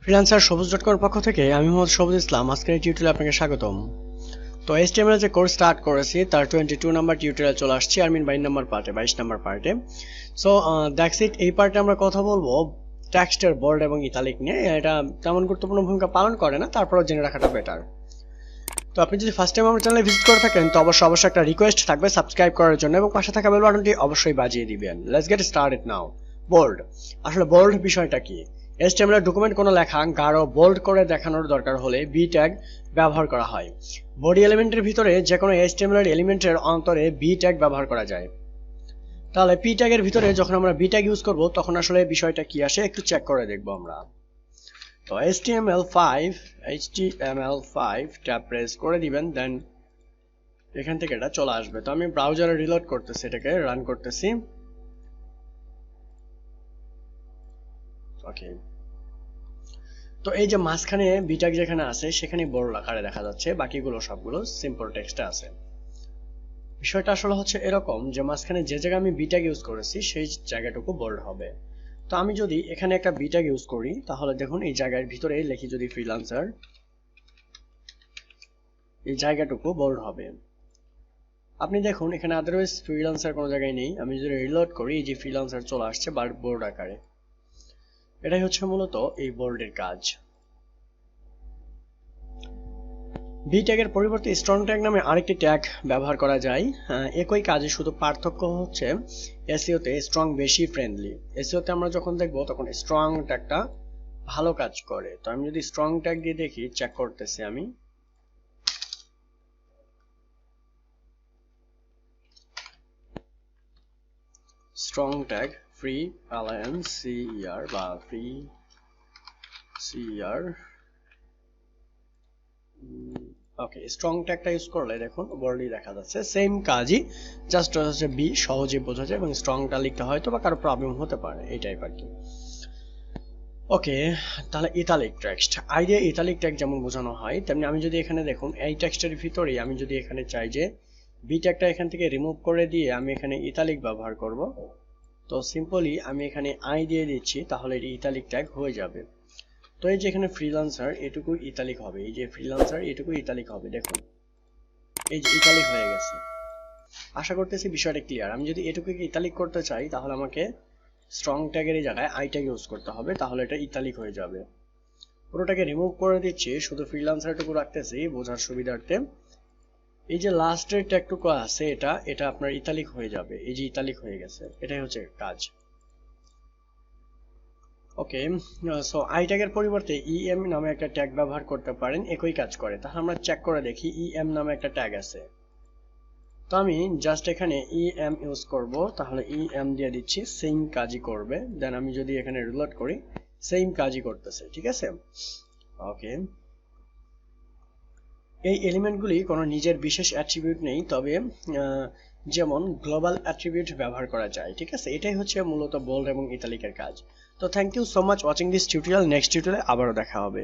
Freelancer সবুজ.com পক্ষ থেকে আমি মোহাম্মদ সবুজ ইসলাম। আজকের টিউটোরিয়ালে আপনাকে স্বাগতম। তো HTML যে কোর্স স্টার্ট করেছি তার 22 নাম্বার টিউটোরিয়াল চলে আসছে, আই মিন 22 নাম্বার পার্টে। So that's it. এই পার্টে আমরা কথা বলবো টেক্সটের বোল্ড এবং ইতালিক নিয়ে। এটা তেমন গুরুত্বপূর্ণ ভূমিকা পালন করে না, তারপরও জেনে রাখাটা বেটার। তো আপনি যদি ফার্স্ট টাইম আমার চ্যানেলে ভিজিট করে থাকেন তো অবশ্যই একটা রিকোয়েস্ট থাকবে সাবস্ক্রাইব করার জন্য এবং পাশে থাকা বেল বাটনটি অবশ্যই বাজিয়ে দিবেন। Let's get started now. Bold, আসলে বোল্ড বিষয়টা কি? HTML এর ডকুমেন্ট কোনো লেখা গাঢ় বোল্ড করে দেখানোর দরকার হলে বি ট্যাগ ব্যবহার করা হয়। বডি এলিমেন্টের ভিতরে যে কোনো HTML এর এলিমেন্টের অন্তরে বি ট্যাগ ব্যবহার করা যায়। তাহলে পি ট্যাগের ভিতরে যখন আমরা বি ট্যাগ ইউজ করব তখন আসলে বিষয়টা কি আসে একটু চেক করে দেখব আমরা। তো HTML5 ট্যাব প্রেস করে দিবেন, দেন এখান থেকে এটা চলে আসবে। তো আমি ব্রাউজারে রিলোড করতেছি, এটাকে রান করতেছি। ওকে, তো এই যে মাঝখানে বি ট্যাগ যেখানে আছে সেখানে বড় আকারে দেখা যাচ্ছে, বাকিগুলো সবগুলো সিম্পল টেক্সটে আছে। বিষয়টা আসলে হচ্ছে এরকম যে মাঝখানে যে জায়গায় আমি বি ট্যাগ ইউজ করেছি সেই জায়গাটুকু বোল্ড হবে। তো আমি যদি এখানে একটা বি ট্যাগ ইউজ করি তাহলে দেখুন এই জায়গার ভিতরে লিখি যদি ফ্রিল্যান্সার, এই জায়গাটুকু বোল্ড হবে। আপনি দেখুন এখানে আদারওয়াইজ ফ্রিল্যান্সার কোনো জায়গায় নেই। আমি যদি রিলোড করি এই যে ফ্রিল্যান্সার চলে আসছে বোল্ড আকারে। এটাই হচ্ছে মূলত এই বোল্ডের কাজ। বি ট্যাগের পরিবর্তে স্ট্রং ট্যাগ নামে আরেকটি ট্যাগ ব্যবহার করা যায়। একই কাজে, শুধু পার্থক্য হচ্ছে এসইওতে স্ট্রং বেশি ফ্রেন্ডলি। এসইওতে আমরা যখন দেখব তখন স্ট্রং ট্যাগটা ভালো কাজ করে। তো আমি যদি স্ট্রং ট্যাগ দিয়ে দেখি, চেক করতেছি আমি। স্ট্রং ট্যাগ ফ্রি LINCER বা ফ্রি CER। ওকে, স্ট্রং ট্যাগটা ইউজ করলে দেখুন বোল্ডই দেখা যাচ্ছে, সেম কাজই, জাস্ট হচ্ছে বি সহজে বোঝা যায় এবং স্ট্রংটা লিখতে হয়তো বা কারো প্রবলেম হতে পারে, এই টাইপ আর কি। ওকে, তাহলে italic text idea italic tag যেমন বোঝানো হয় তেমনি আমি যদি এখানে দেখুন এই টেক্সটের ভিতরেই আমি যদি এখানে চাই যে বি ট্যাগটা এখান থেকে রিমুভ করে দিয়ে আমি এখানে ইতালিক ব্যবহার করব, তো সিম্পলি আমি এখানে আই দিয়ে দিচ্ছি, তাহলে এটি ইতালিক ট্যাগ হয়ে যাবে। তো এই যে এখানে ফ্রিল্যান্সার এটুকু ইতালিক হবে, এই যে ফ্রিল্যান্সার এটুকু ইতালিক হবে, দেখুন এই যে ইতালিক হয়ে গেছে। আশা করতেছি বিষয়টা ক্লিয়ার। আমি যদি এটুকুকে ইতালিক করতে চাই তাহলে আমাকে স্ট্রং ট্যাগের এই জায়গায় আই ট্যাগ ইউজ করতে হবে, তাহলে এটা ইতালিক হয়ে যাবে। পুরোটাকে রিমুভ করে দিচ্ছি, শুধু ফ্রিল্যান্সারটুকু রাখতেছি বোঝার সুবিধার্থে। এই যে লাস্টের ট্যাগটুকু আছে এটা আপনার ইতালিক হয়ে যাবে, এই যে ইতালিক হয়ে গেছে, এটাই হচ্ছে কাজ। ওকে, সো আই ট্যাগের পরিবর্তে EM নামে একটা ট্যাগ ব্যবহার করতে পারেন, একই কাজ করে। তাহলে আমরা চেক করে দেখি, EM নামে একটা ট্যাগ আছে। তো আমি জাস্ট এখানে EM ইউজ করব, তাহলে EM দিয়ে দিচ্ছি, সেম কাজই করবে। দেন আমি যদি এখানে রিলোড করি, সেম কাজই করতেছে, ঠিক আছে। ওকে, এই এলিমেন্টগুলি কোনো নিজের বিশেষ অ্যাট্রিবিউট নেই, তবে যেমন গ্লোবাল অ্যাট্রিবিউট ব্যবহার করা যায়, ঠিক আছে। এটাই হচ্ছে মূলত বোল্ড এবং ইতালিকের কাজ। তো thank you so much watching this tutorial. Next টিউটোরিয়ালে আবারও দেখা হবে।